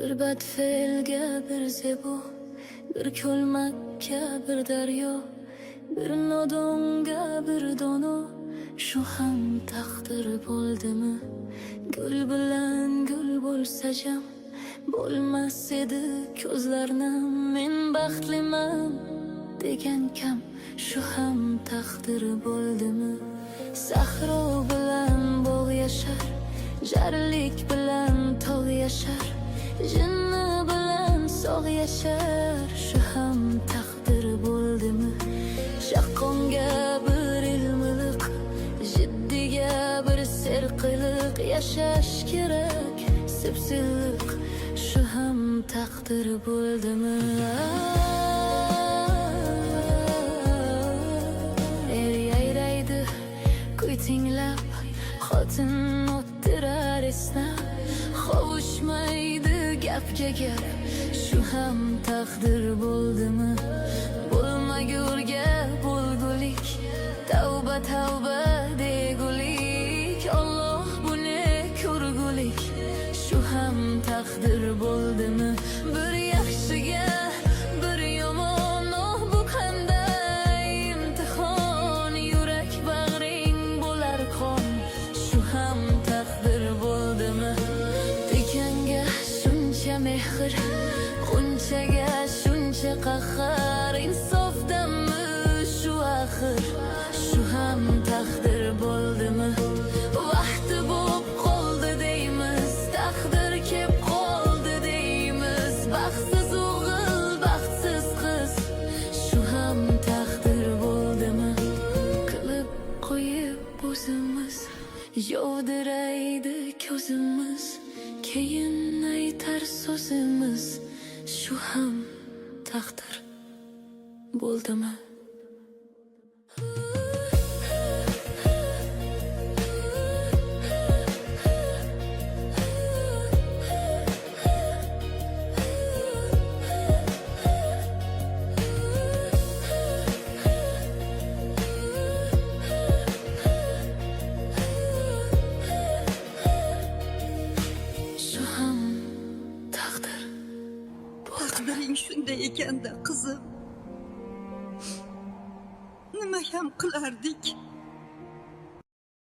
Bir badfelga bir zebo, bir ko'lmakka bir daryo, bir nodonga bir dono, shu ham taqdir bo'ldimi? Gul bilan gul bo'lsa jam, bo'lmas edi ko'zlarnim. Men baxtliman degan kam, shu ham taqdir bo'ldimi? Sahro bilan bog' yashar, jarlik bilan tog' yashar, jinni bilan sog' yashar, shu ham taqdir bo'ldimi? Shaqqonga bir ilmiliq, jiddiga bir serqiliq, yashash kerak sipsilliq, shu ham taqdir bo'ldimi? Er yayraydi kuy tinglab, xotin o'ttirar esnab, qovushmaydi gapga gap, shu ham taqdir bo'ldimi? Bo'lmagurga bo'lgulik, tavba tavba degulik, Alloh buni ko'rgulik, shu ham taqdir bo'ldimi? Bir yaxshiga bir yomon, oh bu qanday imtihon, yurak bag'ring bo'lar qon, shu ham taqdir bo'ldimi? Tikanga shuncha mehr, g'unchaga shuncha qahr, insofdanmi shu axir, shu ham taqdir bo'ldimi? Vaqti bo'p qoldi deymiz, taqdir kep qoldi deymiz, baxtsiz o'g'il, baxtsiz qiz, shu ham taqdir bo'ldimi? Qilib qo'yib o'zimiz, yovdiraydi ko'zimiz, keyin aytar so'zimiz, shu ham taqdir bo'ldimi? Shu ham taqdir Taqdiring shunday ekanda qizim, nima ham qilardik?